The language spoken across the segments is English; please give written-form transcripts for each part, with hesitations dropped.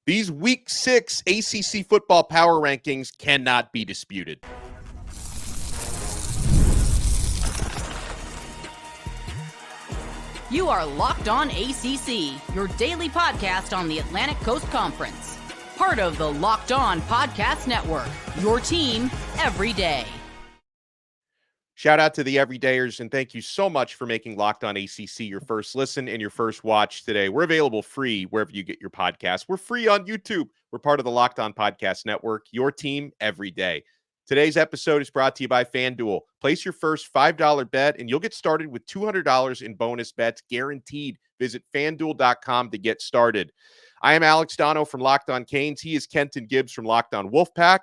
These Week 6 ACC football power rankings cannot be disputed. You are Locked On ACC, your daily podcast on the Atlantic Coast Conference. Part of the Locked On Podcast Network, your team every day. Shout out to the everydayers, and thank you so much for making Locked On ACC your first listen and your first watch today. We're available free wherever you get your podcasts. We're free on YouTube. We're part of the Locked On Podcast Network, your team every day. Today's episode is brought to you by FanDuel. Place your first $5 bet, and you'll get started with $200 in bonus bets guaranteed. Visit FanDuel.com to get started. I am Alex Dono from Locked On Canes. He is Kenton Gibbs from Locked On Wolfpack.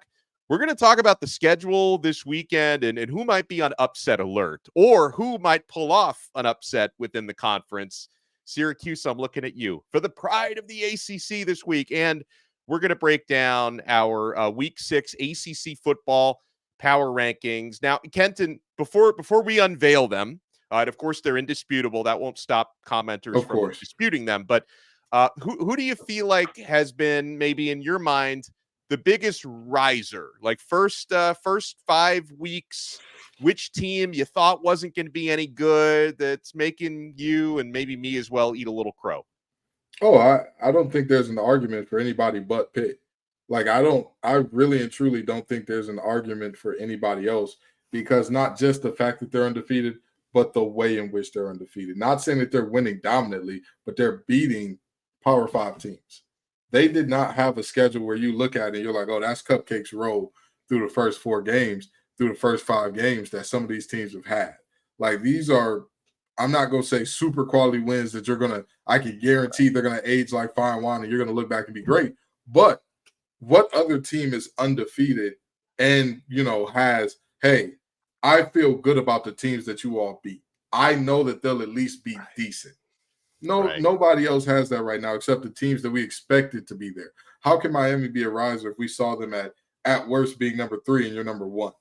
We're going to talk about the schedule this weekend and who might be on upset alert or who might pull off an upset within the conference. Syracuse, I'm looking at you for the pride of the ACC this week. And we're going to break down our Week 6 ACC football power rankings. Now, Kenton, before we unveil them, and of course, they're indisputable. That won't stop commenters from disputing them. But who do you feel like has been, maybe in your mind, the biggest riser? Like first 5 weeks, which team you thought wasn't going to be any good that's making you and maybe me as well eat a little crow? Oh, I don't think there's an argument for anybody but Pitt. Like I really and truly don't think there's an argument for anybody else, because not just the fact that they're undefeated, but the way in which they're undefeated. Not saying that they're winning dominantly, but they're beating Power 5 teams. They did not have a schedule where you look at it and you're like, oh, that's cupcakes roll through the first 4 games, through the first 5 games that some of these teams have had. Like these are, I'm not going to say super quality wins that I can guarantee they're going to age like fine wine and you're going to look back and be great. But what other team is undefeated and, has, hey, I feel good about the teams that you all beat. I know that they'll at least be decent. Nobody else has that right now except the teams that we expected to be there. How can Miami be a riser if we saw them at worst being number 3 and you're number 1?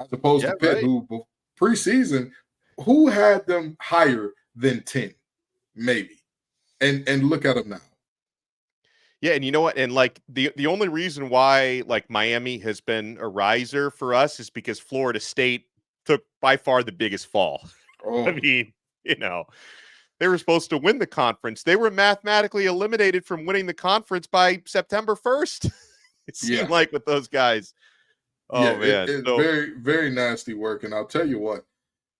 As opposed to Pitt, who preseason, who had them higher than 10, maybe. And look at them now. Yeah, and you know what? And like the only reason why like Miami has been a riser for us is because Florida State took by far the biggest fall. Oh. I mean, they were supposed to win the conference. They were mathematically eliminated from winning the conference by September 1st. It seemed like with those guys. Oh, man. It's very, very nasty work. And I'll tell you what,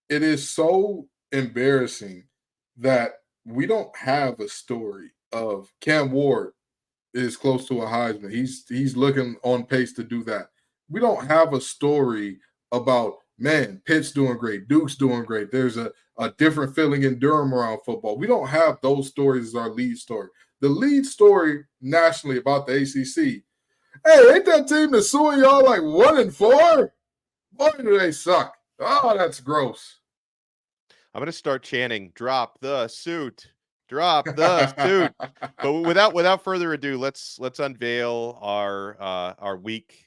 it is so embarrassing that we don't have a story of Cam Ward is close to a Heisman. He's looking on pace to do that. We don't have a story about, man, Pitt's doing great, Duke's doing great. There's a different feeling in Durham around football. We don't have those stories as our lead story. The lead story nationally about the ACC, hey, ain't that team that's suing y'all like 1-4? Boy, do they suck. Oh, that's gross. I'm going to start chanting, drop the suit, drop the suit. But without further ado, let's unveil our Week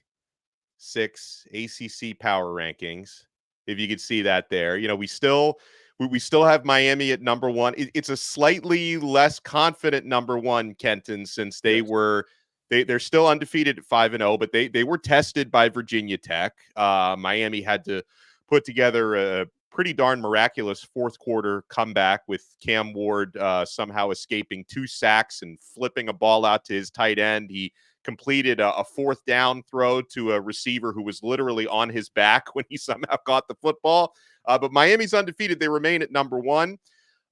6 ACC Power Rankings. If you could see that there, we still have Miami at number 1. It's a slightly less confident number 1, Kenton, since they're still undefeated at 5-0, but they were tested by Virginia Tech. Miami had to put together a pretty darn miraculous fourth quarter comeback with Cam Ward somehow escaping 2 sacks and flipping a ball out to his tight end. He completed a 4th down throw to a receiver who was literally on his back when he somehow caught the football. But Miami's undefeated. They remain at number 1.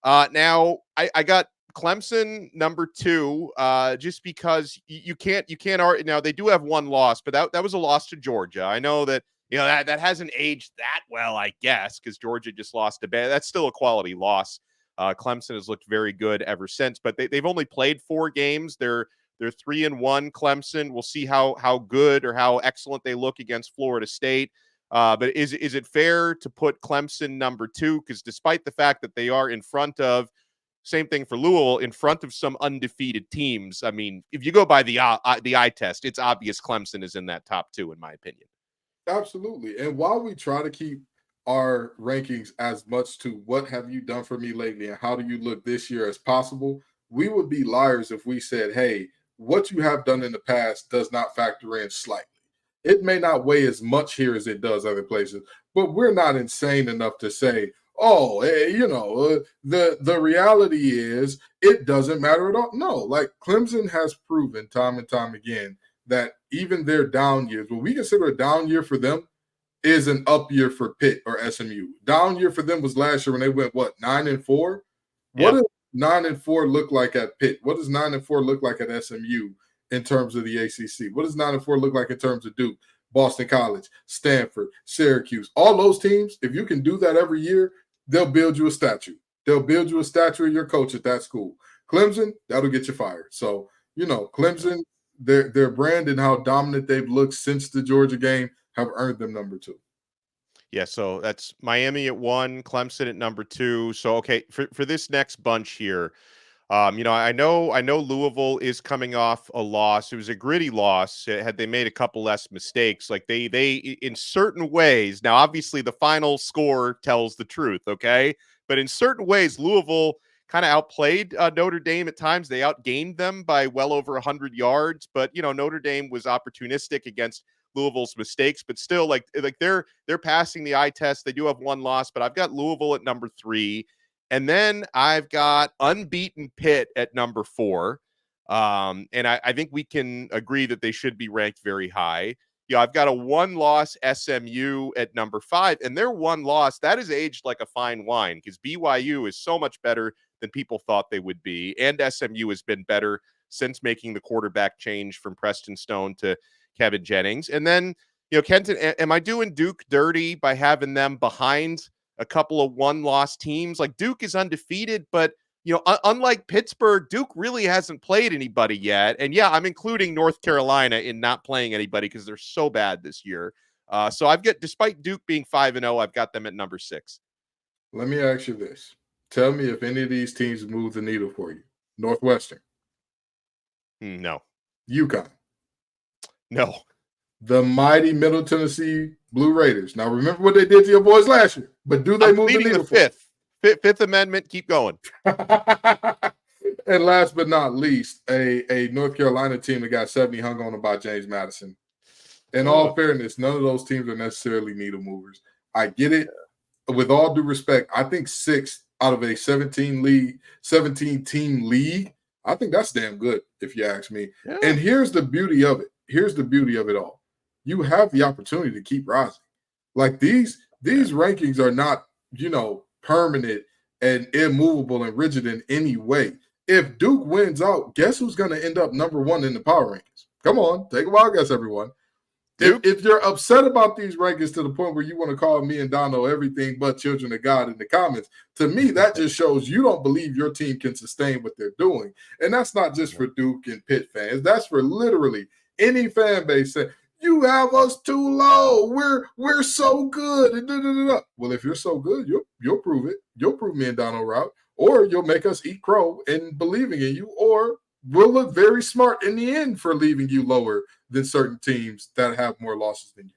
Now, I got Clemson number 2, just because you can't argue. Now, they do have 1 loss, but that was a loss to Georgia. I know that, that hasn't aged that well, I guess, because Georgia just lost a bad. That's still a quality loss. Clemson has looked very good ever since, but they've only played 4 games. They're 3-1. Clemson. We'll see how good or how excellent they look against Florida State. But is it fair to put Clemson number 2? Because despite the fact that they are in front of, same thing for Louisville, in front of some undefeated teams. I mean, if you go by the eye test, it's obvious Clemson is in that top 2, in my opinion. Absolutely. And while we try to keep our rankings as much to what have you done for me lately and how do you look this year as possible, we would be liars if we said, hey, what you have done in the past does not factor in slightly. It may not weigh as much here as it does other places, but we're not insane enough to say, oh, hey, the reality is it doesn't matter at all. No, like Clemson has proven time and time again that even their down years, what we consider a down year for them is an up year for Pitt or SMU. Down year for them was last year when they went, 9-4? What does 9-4 look like at Pitt? What does 9-4 look like at SMU in terms of the ACC? What does 9-4 look like in terms of Duke, Boston College, Stanford, Syracuse? All those teams, if you can do that every year, they'll build you a statue. They'll build you a statue of your coach at that school. Clemson, that'll get you fired. So, Clemson, their brand and how dominant they've looked since the Georgia game have earned them number 2. Yeah, so that's Miami at 1, Clemson at number 2. So okay, for this next bunch here, I know Louisville is coming off a loss. It was a gritty loss. Had they made a couple less mistakes, like they in certain ways. Now, obviously, the final score tells the truth, okay? But in certain ways, Louisville kind of outplayed Notre Dame at times. They outgained them by well over 100 yards. But Notre Dame was opportunistic against Louisville's mistakes. But still, like they're passing the eye test. They do have one loss, but I've got Louisville at number 3. And then I've got unbeaten Pitt at number 4. And I think we can agree that they should be ranked very high. I've got a 1-loss SMU at number 5. And their one loss, that is aged like a fine wine because BYU is so much better than people thought they would be. And SMU has been better since making the quarterback change from Preston Stone to Kevin Jennings. And then, Kenton, am I doing Duke dirty by having them behind a couple of 1-loss teams? Like Duke is undefeated, but unlike Pittsburgh, Duke really hasn't played anybody yet. And yeah, I'm including North Carolina in not playing anybody because they're so bad this year. So I've got, despite Duke being 5-0, I've got them at number 6. Let me ask you this. Tell me if any of these teams move the needle for you. Northwestern. No. UConn. No. The mighty Middle Tennessee Blue Raiders. Now, remember what they did to your boys last year, but do they move the needle for you? Fifth Amendment, keep going. And last but not least, a North Carolina team that got 70 hung on by James Madison. In all fairness, none of those teams are necessarily needle movers. I get it. With all due respect, I think 6 out of a 17-team league, I think that's damn good, if you ask me. Yeah. And here's the beauty of it. Here's the beauty of it all. You have the opportunity to keep rising. Like these rankings are not, permanent and immovable and rigid in any way. If Duke wins out, guess who's going to end up number 1 in the power rankings? Come on, take a wild guess, everyone. If you're upset about these rankings to the point where you want to call me and Dono everything but children of God in the comments, to me, that just shows you don't believe your team can sustain what they're doing. And that's not just for Duke and Pitt fans. That's for literally any fan base saying, you have us too low. We're so good. Well, if you're so good, you'll prove it. You'll prove me and Dono right, or you'll make us eat crow in believing in you, or we'll look very smart in the end for leaving you lower than certain teams that have more losses than you.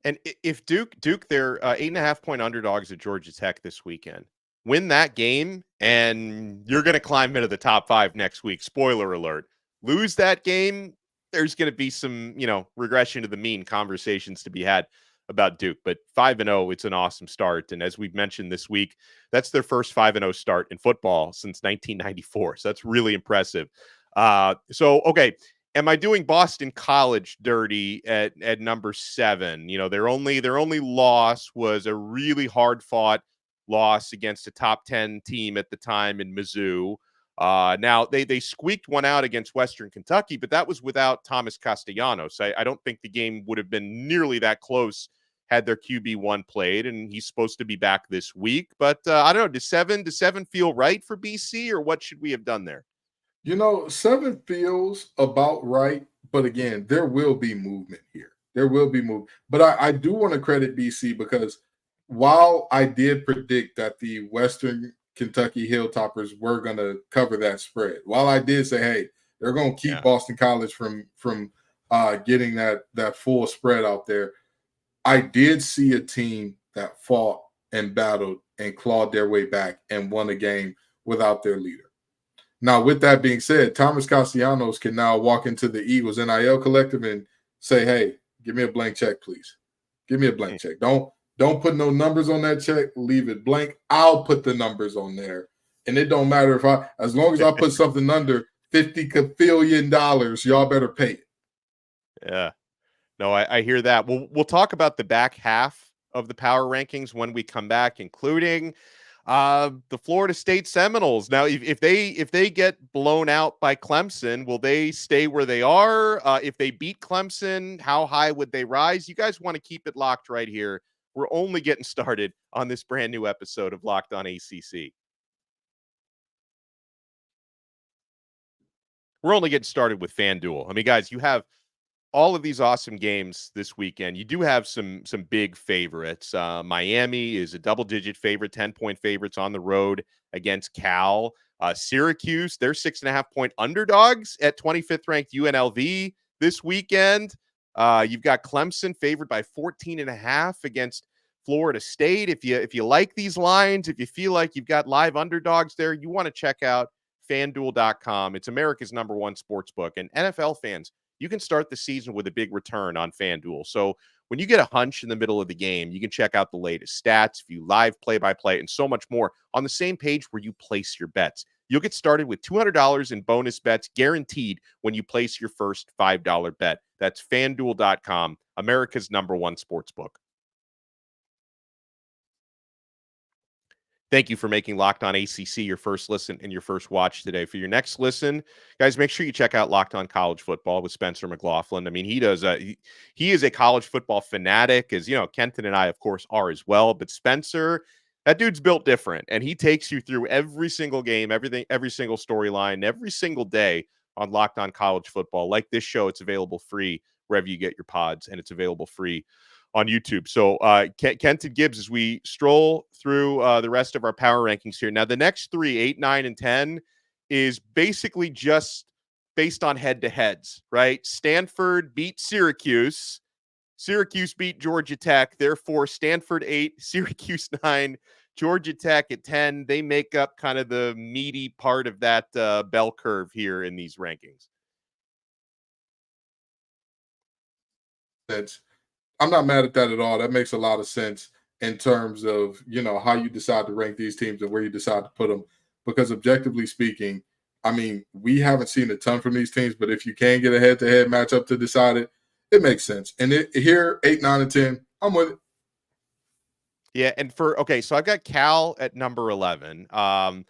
And if Duke, they're 8.5-point underdogs at Georgia Tech this weekend. Win that game, and you're going to climb into the top 5 next week. Spoiler alert. Lose that game, there's going to be some, regression to the mean conversations to be had about Duke. But 5-0, it's an awesome start. And as we've mentioned this week, that's their first 5-0 start in football since 1994. So that's really impressive. Okay. Am I doing Boston College dirty at number 7? Their only loss was a really hard-fought loss against a top 10 team at the time in Mizzou. Now, they squeaked one out against Western Kentucky, but that was without Thomas Castellanos. I don't think the game would have been nearly that close had their QB1 played, and he's supposed to be back this week. But I don't know, does 7 feel right for BC, or what should we have done there? 7 feels about right, but again, there will be movement here. There will be movement. But I do want to credit BC because while I did predict that the Western Kentucky Hilltoppers were going to cover that spread, while I did say, hey, they're going to keep Boston College from getting that full spread out there, I did see a team that fought and battled and clawed their way back and won a game without their leader. Now, with that being said, Thomas Castellanos can now walk into the Eagles NIL collective and say, "Hey, give me a blank check, please. Give me a blank check. Don't put no numbers on that check. Leave it blank. I'll put the numbers on there, and it don't matter as long as I put something under $50 billion, y'all better pay it." Yeah. No, I hear that. We'll talk about the back half of the power rankings when we come back, including the Florida State Seminoles. Now, if they get blown out by Clemson, will they stay where they are? If they beat Clemson, how high would they rise? You guys want to keep it locked right here. We're only getting started on this brand new episode of Locked On ACC. We're only getting started with FanDuel. I mean, guys, you have all of these awesome games this weekend. You do have some big favorites. Miami is a double-digit favorite, 10-point favorites on the road against Cal. Syracuse, they're 6.5-point underdogs at 25th ranked UNLV this weekend. You've got Clemson favored by 14.5 against Florida State. If you like these lines, if you feel like you've got live underdogs there, you want to check out FanDuel.com. It's America's #1 sports book. And NFL fans, you can start the season with a big return on FanDuel. So when you get a hunch in the middle of the game, you can check out the latest stats, view live play-by-play, and so much more on the same page where you place your bets. You'll get started with $200 in bonus bets guaranteed when you place your first $5 bet. That's FanDuel.com, America's #1 sportsbook. Thank you for making Locked On ACC your first listen and your first watch today. For your next listen, guys, make sure you check out Locked On College Football with Spencer McLaughlin. I mean, he is a college football fanatic, as you know, Kenton and I, of course, are as well. But Spencer, that dude's built different, and he takes you through every single game, every single storyline, every single day on Locked On College Football. Like this show, it's available free wherever you get your pods, and it's available free on YouTube. So Kenton Gibbs, as we stroll through the rest of our power rankings here. Now, the next 3, 8, 9, and 10 is basically just based on head-to-heads, right? Stanford beat Syracuse. Syracuse beat Georgia Tech. Therefore, Stanford 8, Syracuse 9, Georgia Tech at 10. They make up kind of the meaty part of that bell curve here in these rankings. I'm not mad at that at all. That makes a lot of sense in terms of, how you decide to rank these teams and where you decide to put them. Because objectively speaking, I mean, we haven't seen a ton from these teams, but if you can get a head-to-head matchup to decide it, it makes sense. And here, 8, 9, and 10, I'm with it. Yeah, and so I've got Cal at number 11. I'm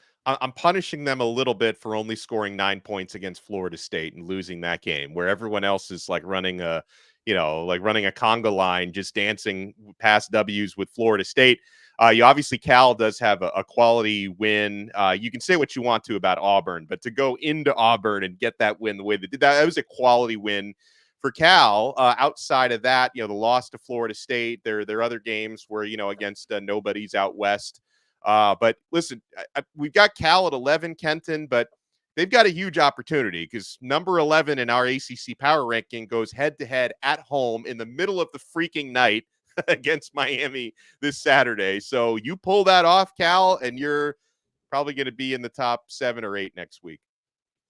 punishing them a little bit for only scoring 9 points against Florida State and losing that game, where everyone else is like running a conga line, just dancing past W's with Florida State. Obviously Cal does have a quality win. You can say what you want to about Auburn, but to go into Auburn and get that win the way they did, that was a quality win for Cal. Outside of that, the loss to Florida State, there are other games where, against nobodies out west. But listen, we've got Cal at 11, Kenton, but they've got a huge opportunity because number 11 in our ACC power ranking goes head-to-head at home in the middle of the freaking night against Miami this Saturday. So you pull that off, Cal, and you're probably going to be in the top 7 or 8 next week.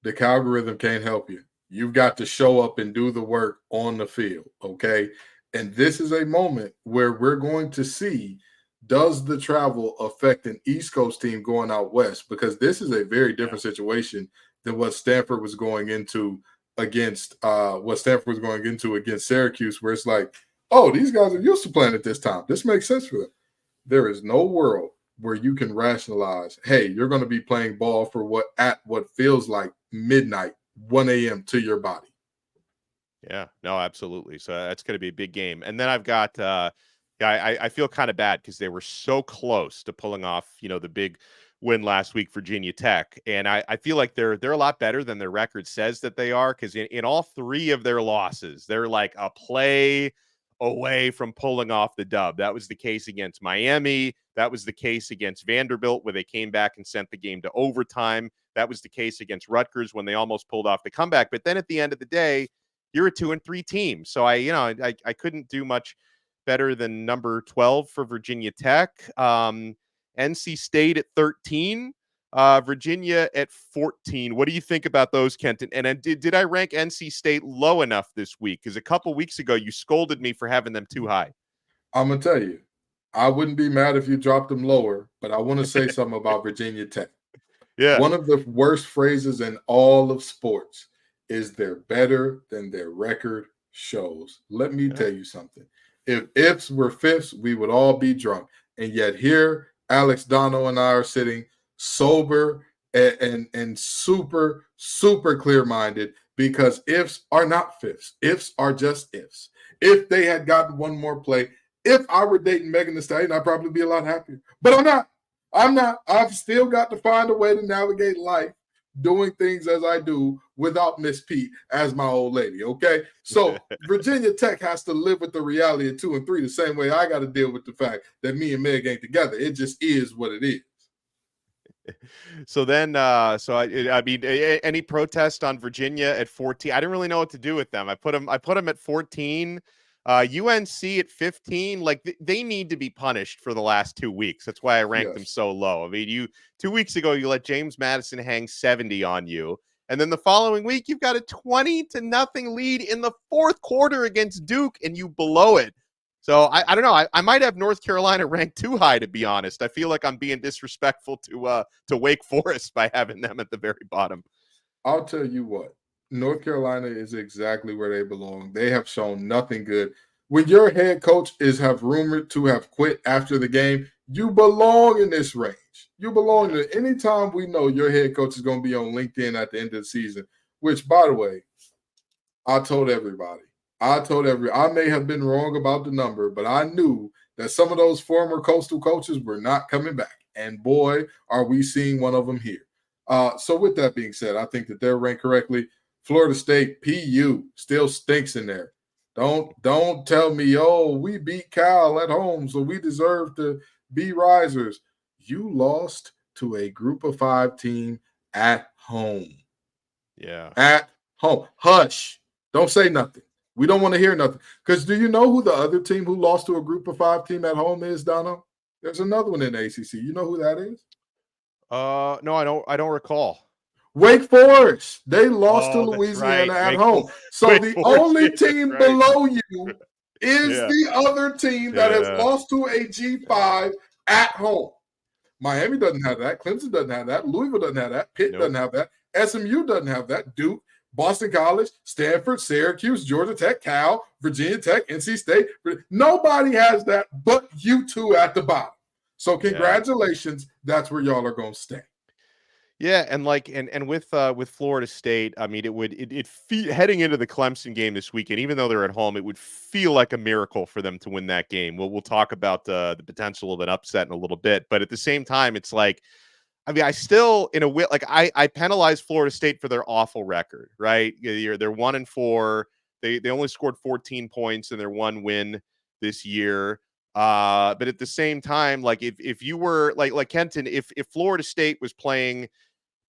The algorithm can't help you. You've got to show up and do the work on the field, okay? And this is a moment where we're going to see, does the travel affect an East Coast team going out west? Because this is a very different situation than what Stanford was going into against Syracuse, where it's like, oh, these guys are used to playing at this time. This makes sense for them. There is no world where you can rationalize, hey, you're going to be playing ball for what feels like midnight, 1 a.m. to your body. Yeah, no, absolutely. So that's going to be a big game. And then I've got I feel kind of bad because they were so close to pulling off, the big win last week, Virginia Tech. And I feel like they're a lot better than their record says that they are, because in all 3 of their losses, they're like a play away from pulling off the dub. That was the case against Miami. That was the case against Vanderbilt, where they came back and sent the game to overtime. That was the case against Rutgers when they almost pulled off the comeback. But then at the end of the day, you're a 2-3 team. So I couldn't do much better than number 12 for Virginia Tech. NC State at 13. Virginia at 14. What do you think about those, Kenton? And then did I rank NC State low enough this week? Because a couple weeks ago, you scolded me for having them too high. I'm going to tell you, I wouldn't be mad if you dropped them lower, but I want to say something about Virginia Tech. Yeah. One of the worst phrases in all of sports is they're better than their record shows. Let me tell you something. If ifs were fifths, we would all be drunk. And yet here, Alex Dono and I are sitting sober and super, super clear-minded because ifs are not fifths. Ifs are just ifs. If they had gotten one more play, if I were dating Megan Thee Stallion, I'd probably be a lot happier. But I'm not. I've still got to find a way to navigate life doing things as I do without Miss Pete as my old lady, okay? So Virginia Tech has to live with the reality of 2 and 3 the same way I got to deal with the fact that me and Meg ain't together. It just is what it is. So then, I mean, any protest on Virginia at 14? I didn't really know what to do with them. I put them at 14. UNC at 15, like they need to be punished for the last 2 weeks. That's why I ranked them so low. I mean, 2 weeks ago, you let James Madison hang 70 on you. And then the following week, you've got a 20-0 lead in the fourth quarter against Duke, and you blow it. So I don't know. I might have North Carolina ranked too high, to be honest. I feel like I'm being disrespectful to Wake Forest by having them at the very bottom. I'll tell you what. North Carolina is exactly where they belong. They have shown nothing good. When your head coach have rumored to have quit after the game, you belong in this range. You belong in it. Anytime we know your head coach is going to be on LinkedIn at the end of the season, which, by the way, I told everybody. I may have been wrong about the number, but I knew that some of those former Coastal coaches were not coming back. And boy, are we seeing one of them here. So with that being said, I think that they're ranked correctly. Florida State, PU, still stinks in there. Don't tell me, oh, we beat Cal at home, so we deserve to be risers. You lost to a group of 5 team at home. Yeah. At home. Hush. Don't say nothing. We don't want to hear nothing. Because do you know who the other team who lost to a group of 5 team at home is, Dono? There's another one in the ACC. You know who that is? No, I don't recall. Wake Forest. They lost to Louisiana at home. So the only team below you is the other team that has lost to a G5 at home. Miami doesn't have that. Clemson doesn't have that. Louisville doesn't have that. Pitt doesn't have that. SMU doesn't have that. Duke, Boston College, Stanford, Syracuse, Georgia Tech, Cal, Virginia Tech, NC State. Nobody has that but you two at the bottom. So congratulations. That's where y'all are going to stay. Yeah, and with Florida State, I mean, heading into the Clemson game this weekend, even though they're at home, it would feel like a miracle for them to win that game. We'll talk about the potential of an upset in a little bit, but at the same time, it's like, I mean, I still in a way like I penalize Florida State for their awful record, right? They're 1-4. They only scored 14 points in their one win this year. But at the same time, like if you were like Kenton, if Florida State was playing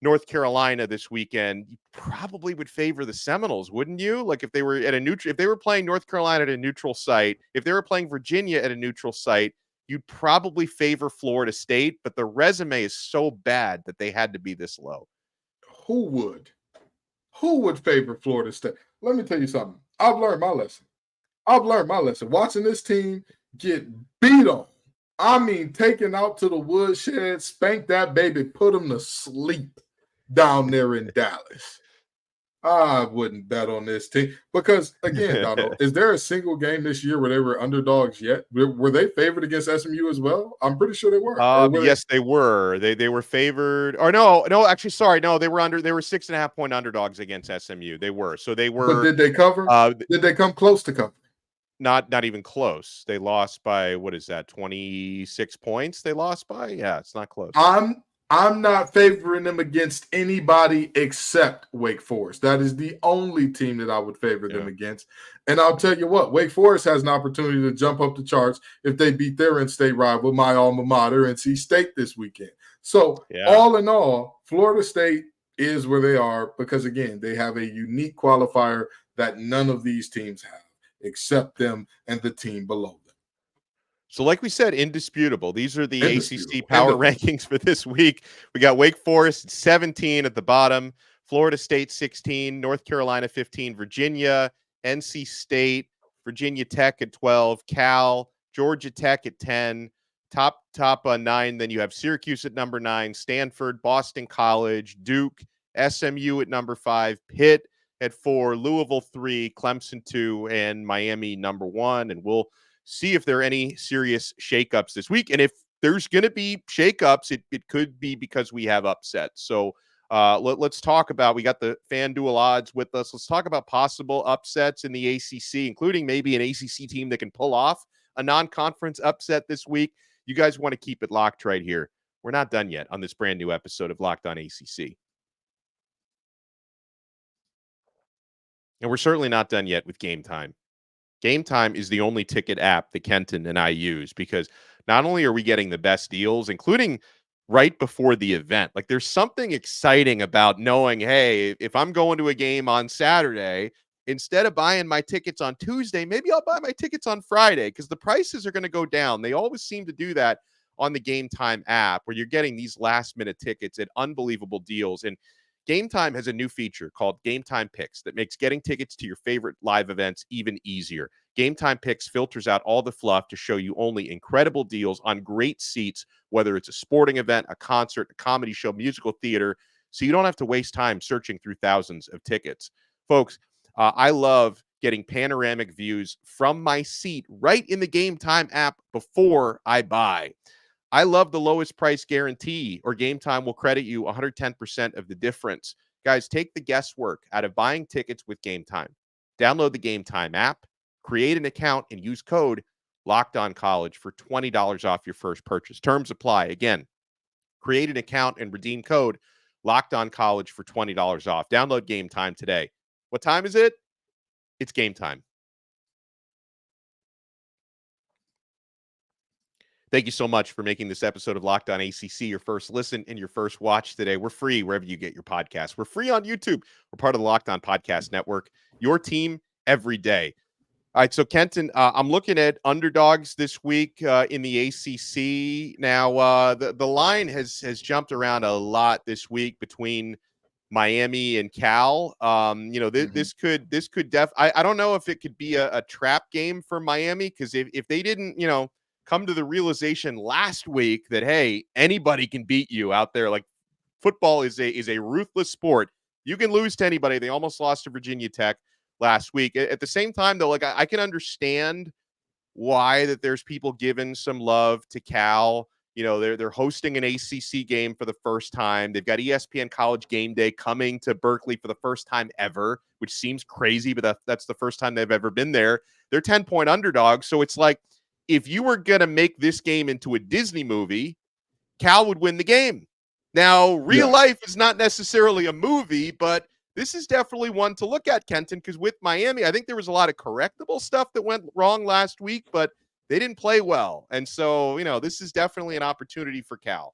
North Carolina this weekend, you probably would favor the Seminoles, wouldn't you? Like if they were at if they were playing North Carolina at a neutral site, if they were playing Virginia at a neutral site, you'd probably favor Florida State, but the resume is so bad that they had to be this low. Who would favor Florida State? Let me tell you something. I've learned my lesson. Watching this team get beat on. I mean, taken out to the woodshed, spank that baby, put them to sleep down there in Dallas. I wouldn't bet on this team because, again, Donald, is there a single game this year where they were underdogs yet? Were they favored against SMU as well? I'm pretty sure they were. Yes, they were. They were favored. Or no, actually, sorry, no, they were 6.5 point underdogs against SMU. They were. So they were. But did they cover? Did they come close to cover? Not even close. They lost by, what is that, 26 points they lost by? Yeah, it's not close. I'm not favoring them against anybody except Wake Forest. That is the only team that I would favor them against. And I'll tell you what, Wake Forest has an opportunity to jump up the charts if they beat their in-state rival, my alma mater, NC State this weekend. So all in all, Florida State is where they are because, again, they have a unique qualifier that none of these teams have except them and the team below them. So like we said, indisputable. These are the ACC Indisputable. Power Rankings for this week. We got Wake Forest 17 at the bottom, Florida State 16, North Carolina 15, Virginia, NC State, Virginia Tech at 12, Cal, Georgia Tech at 10, top 9. Then you have Syracuse at number 9, Stanford, Boston College, Duke, SMU at number 5, Pitt at 4, Louisville 3, Clemson 2, and Miami number 1. And we'll see if there are any serious shakeups this week. And if there's going to be shakeups, it could be because we have upsets. So let's talk about, we got the FanDuel odds with us. Let's talk about possible upsets in the ACC, including maybe an ACC team that can pull off a non-conference upset this week. You guys want to keep it locked right here. We're not done yet on this brand new episode of Locked On ACC. And we're certainly not done yet with Game Time. Game Time is the only ticket app that Kenton and I use because not only are we getting the best deals, including right before the event, like there's something exciting about knowing, hey, if I'm going to a game on Saturday, instead of buying my tickets on Tuesday, maybe I'll buy my tickets on Friday because the prices are going to go down. They always seem to do that on the Game Time app where you're getting these last minute tickets at unbelievable deals. And Game Time has a new feature called Game Time Picks that makes getting tickets to your favorite live events even easier. Game Time Picks filters out all the fluff to show you only incredible deals on great seats, whether it's a sporting event, a concert, a comedy show, musical theater, so you don't have to waste time searching through thousands of tickets. Folks, I love getting panoramic views from my seat right in the Game Time app before I buy. I love the lowest price guarantee, or Game Time will credit you 110% of the difference. Guys, take the guesswork out of buying tickets with Game Time. Download the Game Time app, create an account, and use code LOCKEDONCollege for $20 off your first purchase. Terms apply. Again, create an account and redeem code LOCKEDONCollege for $20 off. Download Game Time today. What time is it? It's game time. Thank you so much for making this episode of Locked On ACC your first listen and your first watch today. We're free wherever you get your podcasts. We're free on YouTube. We're part of the Locked On Podcast Network, your team every day. All right, so Kenton, I'm looking at underdogs this week in the ACC. Now, the line has jumped around a lot this week between Miami and Cal. This could I don't know if it could be a trap game for Miami, because if they didn't, come to the realization last week that, hey, anybody can beat you out there. Like, football is a ruthless sport. You can lose to anybody. They almost lost to Virginia Tech last week. At the same time, though, like I can understand why that there's people giving some love to Cal. They're hosting an ACC game for the first time. They've got ESPN College Game Day coming to Berkeley for the first time ever, which seems crazy, but that's the first time they've ever been there. They're 10-point underdogs. So it's like, if you were going to make this game into a Disney movie, Cal would win the game. Now, real life is not necessarily a movie, but this is definitely one to look at, Kenton, because with Miami, I think there was a lot of correctable stuff that went wrong last week, but they didn't play well. And so, this is definitely an opportunity for Cal.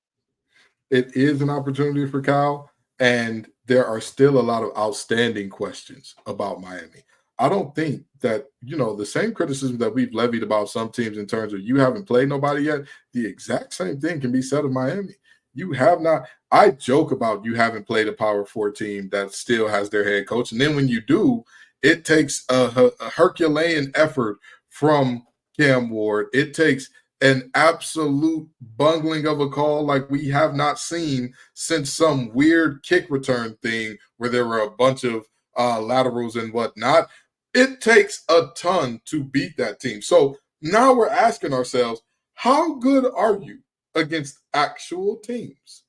It is an opportunity for Cal, and there are still a lot of outstanding questions about Miami. I don't think that, the same criticism that we've levied about some teams in terms of you haven't played nobody yet, the exact same thing can be said of Miami. You have not. I joke about you haven't played a Power 4 team that still has their head coach. And then when you do, it takes a Herculean effort from Cam Ward. It takes an absolute bungling of a call like we have not seen since some weird kick return thing where there were a bunch of laterals and whatnot. It takes a ton to beat that team. So now we're asking ourselves, how good are you against actual teams?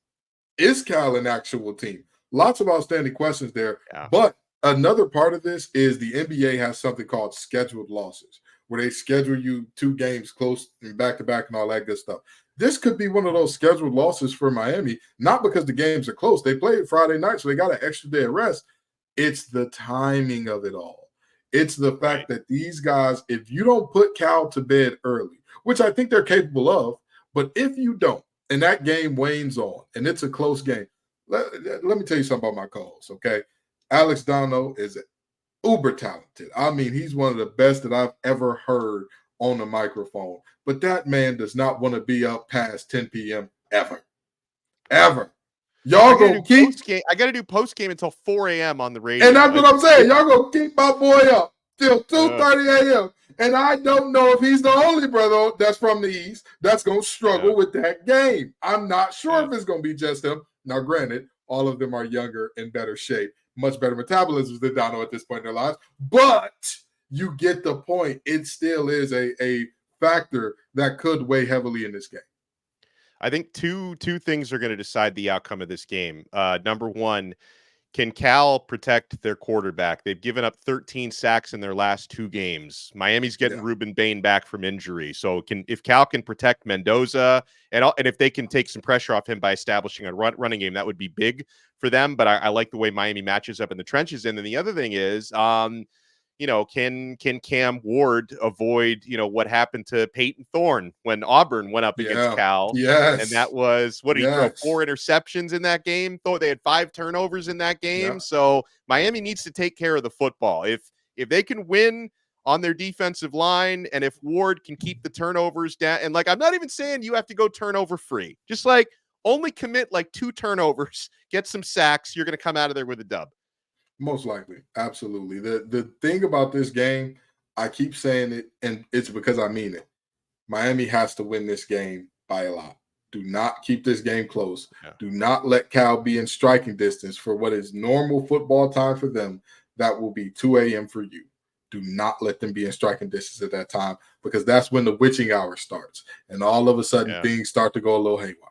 Is Cal an actual team? Lots of outstanding questions there. Yeah. But another part of this is the NBA has something called scheduled losses, where they schedule you 2 games close and back-to-back and all that good stuff. This could be one of those scheduled losses for Miami, not because the games are close. They played Friday night, so they got an extra day of rest. It's the timing of it all. It's the fact that these guys, if you don't put Cal to bed early, which I think they're capable of, but if you don't, and that game wanes on, and it's a close game, let me tell you something about my calls, okay? Alex Dono is uber talented. I mean, he's one of the best that I've ever heard on the microphone. But that man does not want to be up past 10 p.m. ever. Y'all gonna keep I gotta do post game until 4 a.m. on the radio. And that's what I'm saying. Y'all gonna keep my boy up till 2:30 a.m. And I don't know if he's the only brother that's from the East that's gonna struggle with that game. I'm not sure if it's gonna be just him. Now, granted, all of them are younger and better shape, much better metabolisms than Dono at this point in their lives. But you get the point. It still is a factor that could weigh heavily in this game. I think two things are going to decide the outcome of this game. Number one, can Cal protect their quarterback? They've given up 13 sacks in their last 2 games. Miami's getting Ruben Bain back from injury. So if Cal can protect Mendoza and if they can take some pressure off him by establishing a running game, that would be big for them. But I like the way Miami matches up in the trenches. And then the other thing is, can Cam Ward avoid, what happened to Peyton Thorne when Auburn went up against Cal? Yes. And that was, what did he throw? 4 interceptions in that game? They had 5 turnovers in that game. So Miami needs to take care of the football. If they can win on their defensive line, and if Ward can keep the turnovers down, and I'm not even saying you have to go turnover free, just only commit 2 turnovers, get some sacks, you're going to come out of there with a dub. Most likely. Absolutely. The thing about this game, I keep saying it, and it's because I mean it. Miami has to win this game by a lot. Do not keep this game close. Yeah. Do not let Cal be in striking distance for what is normal football time for them. That will be 2 a.m. for you. Do not let them be in striking distance at that time, because that's when the witching hour starts. And all of a sudden, things start to go a little haywire.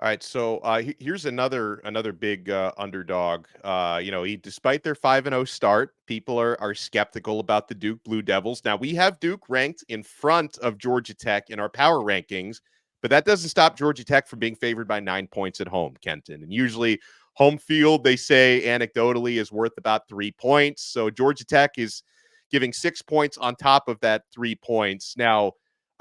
All right, so here's another big underdog. Despite their 5-0 start, people are skeptical about the Duke Blue Devils. Now, we have Duke ranked in front of Georgia Tech in our power rankings, but that doesn't stop Georgia Tech from being favored by 9 points at home, Kenton. And usually home field, they say anecdotally, is worth about 3 points. So Georgia Tech is giving 6 points on top of that 3 points. Now,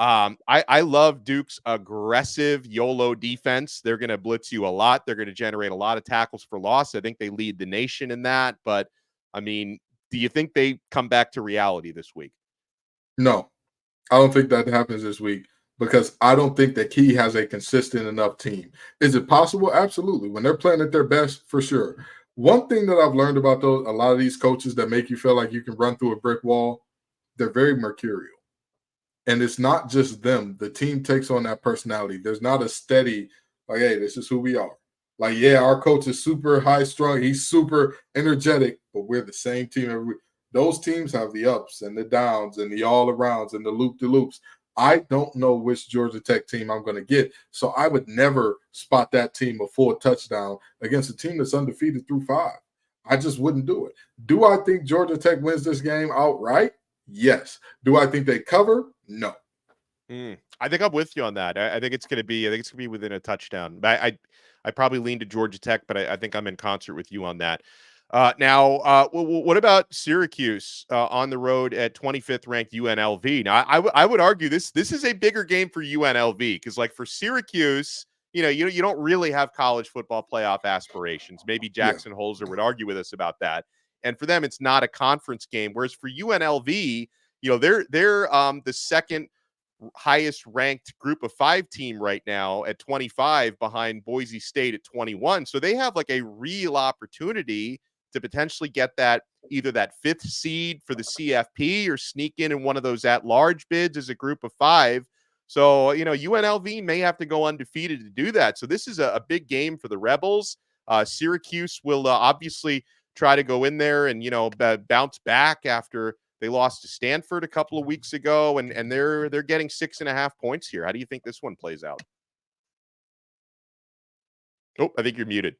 I love Duke's aggressive YOLO defense. They're going to blitz you a lot. They're going to generate a lot of tackles for loss. I think they lead the nation in that. But, do you think they come back to reality this week? No, I don't think that happens this week, because I don't think that Key has a consistent enough team. Is it possible? Absolutely. When they're playing at their best, for sure. One thing that I've learned about a lot of these coaches that make you feel like you can run through a brick wall, they're very mercurial. And it's not just them. The team takes on that personality. There's not a steady, hey, this is who we are. Our coach is super high strung. He's super energetic, but we're the same team every week. Those teams have the ups and the downs and the all arounds and the loop-de-loops. I don't know which Georgia Tech team I'm going to get. So I would never spot that team a full touchdown against a team that's undefeated through 5. I just wouldn't do it. Do I think Georgia Tech wins this game outright? Yes. Do I think they cover? No. I think I'm with you on that. I think it's going to be within a touchdown. I probably lean to Georgia Tech, but I think I'm in concert with you on that. Now, what about Syracuse on the road at 25th ranked UNLV? Now, I would argue this is a bigger game for UNLV, because for Syracuse, you don't really have college football playoff aspirations. Maybe Jackson Holzer would argue with us about that. And for them, it's not a conference game. Whereas for UNLV, they're the second highest ranked group of 5 team right now at 25, behind Boise State at 21. So they have a real opportunity to potentially get either that 5th seed for the CFP or sneak in one of those at-large bids as a group of 5. So, UNLV may have to go undefeated to do that. So this is a big game for the Rebels. Syracuse will obviously try to go in there and, bounce back after they lost to Stanford a couple of weeks ago, and they're getting 6.5 points here. How do you think this one plays out? Oh, I think you're muted.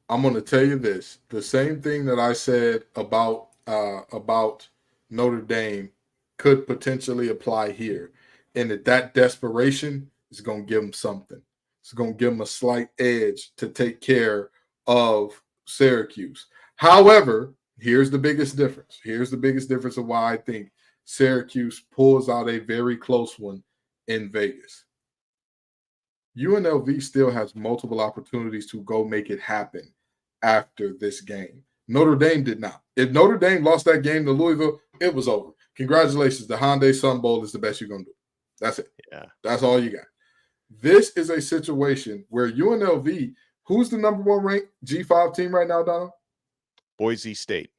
I'm going to tell you this. The same thing that I said about Notre Dame could potentially apply here. And that desperation is going to give them something. It's going to give them a slight edge to take care of Syracuse. However, here's the biggest difference. Here's the biggest difference of why I think Syracuse pulls out a very close one in Vegas. UNLV still has multiple opportunities to go make it happen after this game. Notre Dame did not. If Notre Dame lost that game to Louisville, it was over. congratulations. The Hyundai Sun Bowl is the best you're going to do. That's it. Yeah. That's all you got. This is a situation where UNLV, who's the number 1 ranked G5 team right now, Donald? Boise State.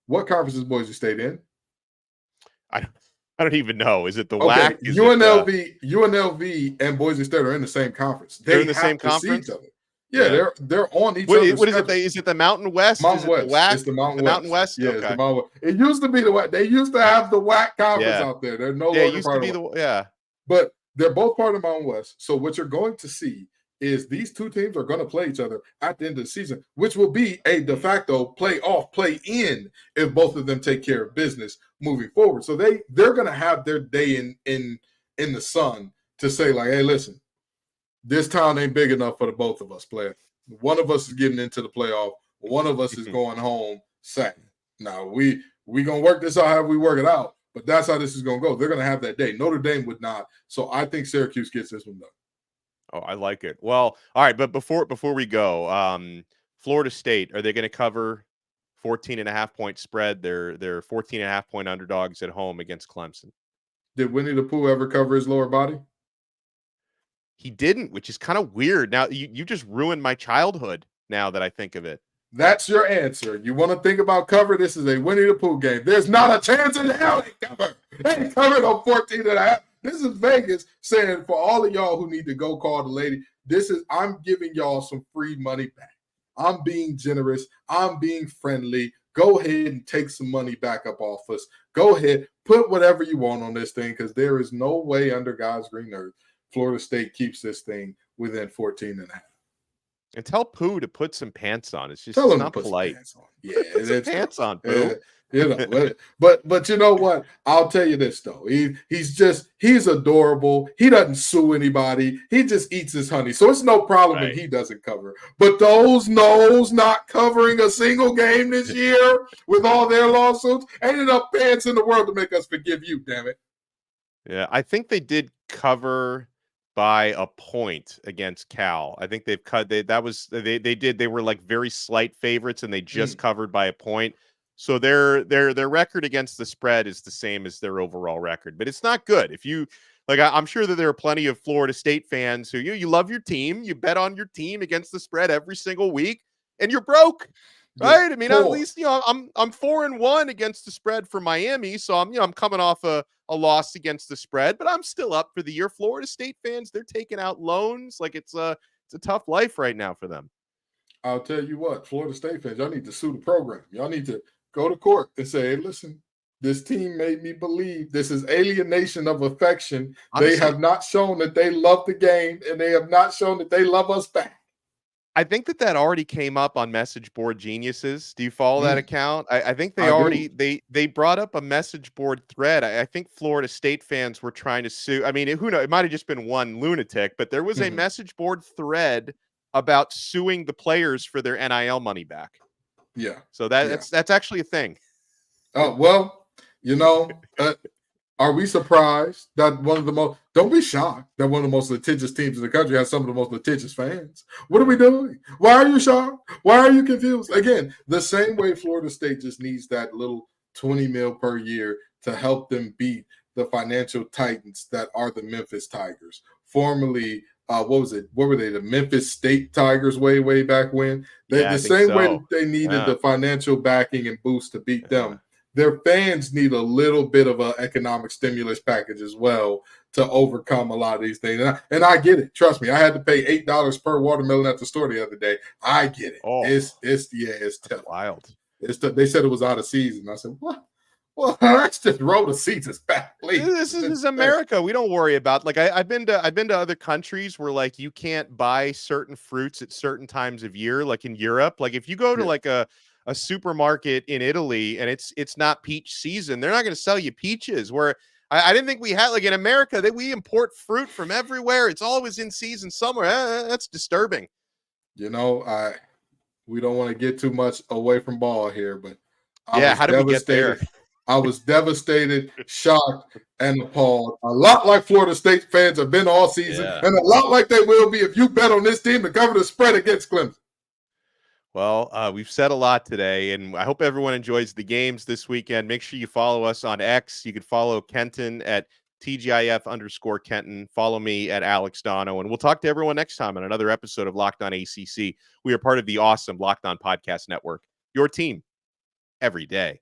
What conference is Boise State in? I don't even know. Is it the Okay, WAC? Is UNLV and Boise State are in the same conference. They're in the same conference? See each other. Yeah, they're on each other. What is it? Is it the Mountain West? Mountain is it West. The WAC? It's the Mountain the West. Mountain West. Yeah, okay. it's the Mountain West. It used to be the WAC. They used to have the WAC conference out there. They're no longer it used part to be of the But they're both part of Mountain West. So what you're going to see is these two teams are going to play each other at the end of the season, which will be a de facto playoff, play-in if both of them take care of business moving forward. So they're going to have their day in the sun to say, like, hey, listen, this town ain't big enough for the both of us, player. One of us is getting into the playoff. One of us is going home second. Now, we going to work this out however we work it out, but that's how this is going to go. They're going to have that day. Notre Dame would not. So I think Syracuse gets this one done. Oh, I like it. Well, all right, but before we go, Florida State, are they going to cover 14.5 point spread? They're 14.5 point underdogs at home against Clemson. Did Winnie the Pooh ever cover his lower body? He didn't, which is kind of weird. Now you just ruined my childhood now that I think of it. That's your answer. You want to think about cover? This is a Winnie the Pooh game. There's not a chance in hell they cover. They covered on 14.5. This is Vegas saying for all of y'all who need to go call the lady, I'm giving y'all some free money back. I'm being generous. I'm being friendly. Go ahead and take some money back up off us. Go ahead, put whatever you want on this thing because there is no way under God's green earth Florida State keeps this thing within 14.5. And tell Pooh to put some pants on. It's just Tell him not to put polite. Some pants on. Yeah, put some pants on, Pooh. But you know what? I'll tell you this though. He's adorable. He doesn't sue anybody. He just eats his honey. So it's no problem if he doesn't cover. But those Noles not covering a single game this year with all their lawsuits, ain't enough pants in the world to make us forgive you, damn it. Yeah, I think they did cover by a point against Cal. I think they've cut. They were like very slight favorites, and they just covered by a point. So their record against the spread is the same as their overall record, but it's not good. If you like, I'm sure that there are plenty of Florida State fans who you love your team, you bet on your team against the spread every single week, and you're broke. Right? I mean, at least I'm 4-1 against the spread for Miami, so I'm coming off a loss against the spread, but I'm still up for the year. Florida State fans, they're taking out loans like it's a tough life right now for them. I'll tell you what, Florida State fans, y'all need to sue the program. Y'all need to go to court and say, hey, listen, this team made me believe this is alienation of affection. Honestly, they have not shown that they love the game, and they have not shown that they love us back. I think that already came up on Message Board Geniuses. Do you follow that account? I think they brought up a message board thread. I think Florida State fans were trying to sue. I mean, who knows? It might have just been one lunatic, but there was a message board thread about suing the players for their NIL money back. Yeah. So that's actually a thing. Oh, well, are we surprised that don't be shocked that one of the most litigious teams in the country has some of the most litigious fans? What are we doing? Why are you shocked? Why are you confused? Again, the same way Florida State just needs that little $20 million per year to help them beat the financial titans that are the Memphis Tigers. Formerly, what was it? What were they? The Memphis State Tigers way back when? The same way that they needed the financial backing and boost to beat them. Their fans need a little bit of an economic stimulus package as well to overcome a lot of these things. And I get it. Trust me, I had to pay $8 per watermelon at the store the other day. I get it. Oh, it's tough. Wild. They said it was out of season. I said, what? Well, let's just roll the seasons back, please. This is America. We don't worry about I've been to other countries where like you can't buy certain fruits at certain times of year, like in Europe. Like if you go to like a supermarket in Italy and it's not peach season, they're not going to sell you peaches. Where I didn't think we had, like in America, that we import fruit from everywhere. It's always in season somewhere. That's disturbing. We don't want to get too much away from ball here, but how did we get there? I was devastated, shocked, and appalled. A lot like Florida State fans have been all season, and a lot like they will be if you bet on this team to cover the spread against Clemson. Well, we've said a lot today, and I hope everyone enjoys the games this weekend. Make sure you follow us on X. You can follow Kenton at TGIF_Kenton. Follow me at Alex Dono, and we'll talk to everyone next time on another episode of Locked On ACC. We are part of the awesome Locked On Podcast Network, your team every day.